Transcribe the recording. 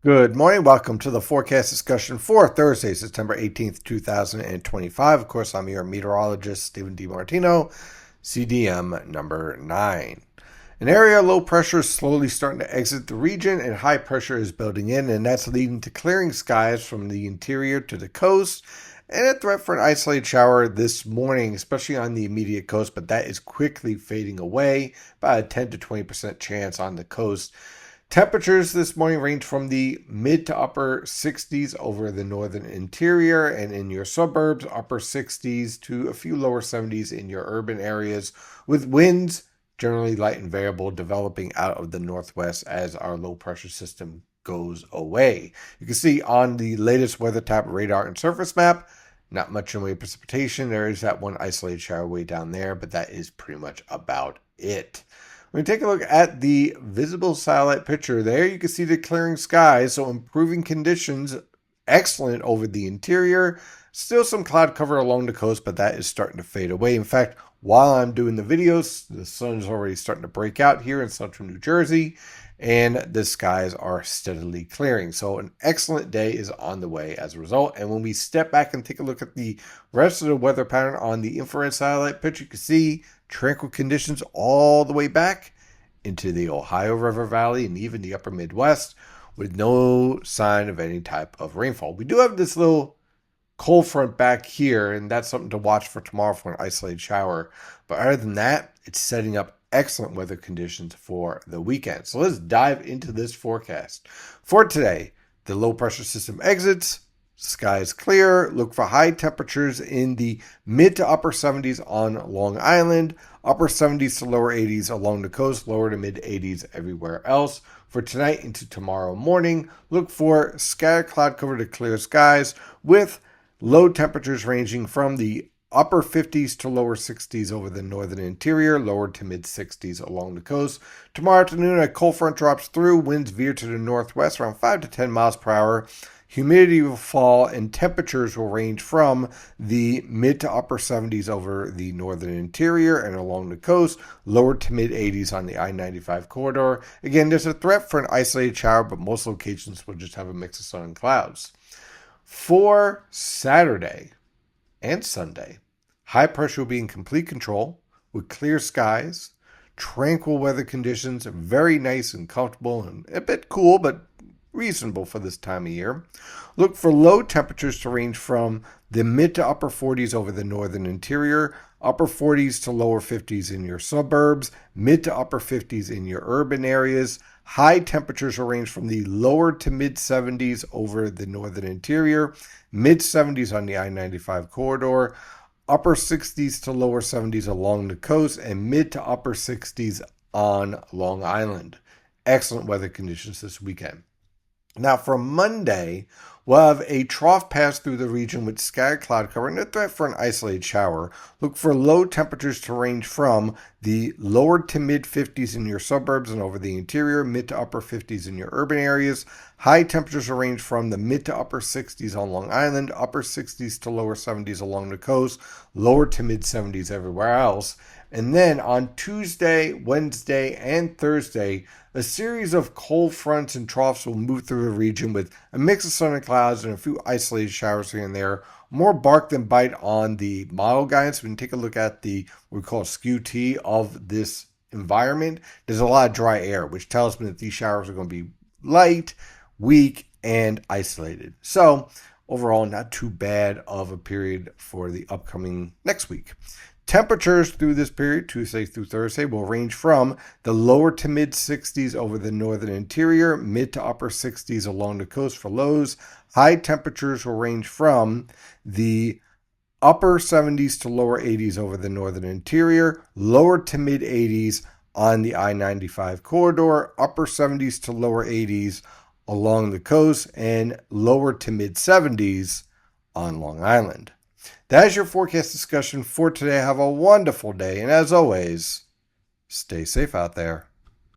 Good morning. Welcome to the forecast discussion for Thursday, September 18th, 2025. Of course, I'm your meteorologist, Stephen DiMartino, CDM number 9. An area of low pressure is slowly starting to exit the region and high pressure is building in, and that's leading to clearing skies from the interior to the coast and a threat for an isolated shower this morning, especially on the immediate coast, but that is quickly fading away, about a 10 to 20% chance on the coast. Temperatures this morning range from the mid to upper 60s over the northern interior and in your suburbs, upper 60s to a few lower 70s in your urban areas, with winds generally light and variable developing out of the northwest as our low pressure system goes away. You can see on the latest WeatherTap radar and surface map, not much in the way of precipitation. There is that one isolated shower way down there, but that is pretty much about it. When we take a look at the visible satellite picture there, you can see the clearing skies, so improving conditions, excellent over the interior. Still some cloud cover along the coast, but that is starting to fade away. In fact, while I'm doing the videos, the sun is already starting to break out here in central New Jersey, and the skies are steadily clearing. So an excellent day is on the way as a result. And when we step back and take a look at the rest of the weather pattern on the infrared satellite picture, you can see tranquil conditions all the way back into the Ohio River Valley and even the upper Midwest with no sign of any type of rainfall. We do have this little cold front back here, and that's something to watch for tomorrow for an isolated shower. But other than that, it's setting up excellent weather conditions for the weekend. So let's dive into this forecast. For today, the low pressure system exits. Skies clear. Look for high temperatures in the mid to upper 70s on Long Island, upper 70s to lower 80s along the coast, lower to mid 80s everywhere else. For tonight into tomorrow morning, look for scattered cloud cover to clear skies with low temperatures ranging from the upper 50s to lower 60s over the northern interior, lower to mid 60s along the coast. Tomorrow afternoon, a cold front drops through, winds veer to the northwest around 5 to 10 miles per hour. Humidity will fall and temperatures will range from the mid to upper 70s over the northern interior and along the coast, lower to mid 80s on the I-95 corridor. Again, there's a threat for an isolated shower, but most locations will just have a mix of sun and clouds. For Saturday and Sunday, high pressure will be in complete control with clear skies, tranquil weather conditions, very nice and comfortable and a bit cool, but reasonable for this time of year. Look for low temperatures to range from the mid to upper 40s over the northern interior, upper 40s to lower 50s in your suburbs, mid to upper 50s in your urban areas. High temperatures will range from the lower to mid 70s over the northern interior, mid 70s on the I-95 corridor, upper 60s to lower 70s along the coast, and mid to upper 60s on Long Island. Excellent weather conditions this weekend. Now for Monday, we'll have a trough pass through the region with scattered cloud cover and a threat for an isolated shower. Look for low temperatures to range from the lower to mid 50s in your suburbs and over the interior, mid to upper 50s in your urban areas. High temperatures will range from the mid to upper 60s on Long Island, upper 60s to lower 70s along the coast, lower to mid 70s everywhere else. And then on Tuesday, Wednesday, and Thursday, a series of cold fronts and troughs will move through the region with a mix of sun and clouds and a few isolated showers here and there. More bark than bite on the model guidance. We can take a look at the what we call skew T of this environment. There's a lot of dry air, which tells me that these showers are going to be light, weak, and isolated. So overall, not too bad of a period for the upcoming next week. Temperatures through this period, Tuesday through Thursday, will range from the lower to mid 60s over the northern interior, mid to upper 60s along the coast for lows. High temperatures will range from the upper 70s to lower 80s over the northern interior, lower to mid 80s on the I-95 corridor, upper 70s to lower 80s along the coast, and lower to mid 70s on Long Island. That is your forecast discussion for today. Have a wonderful day, and as always, stay safe out there.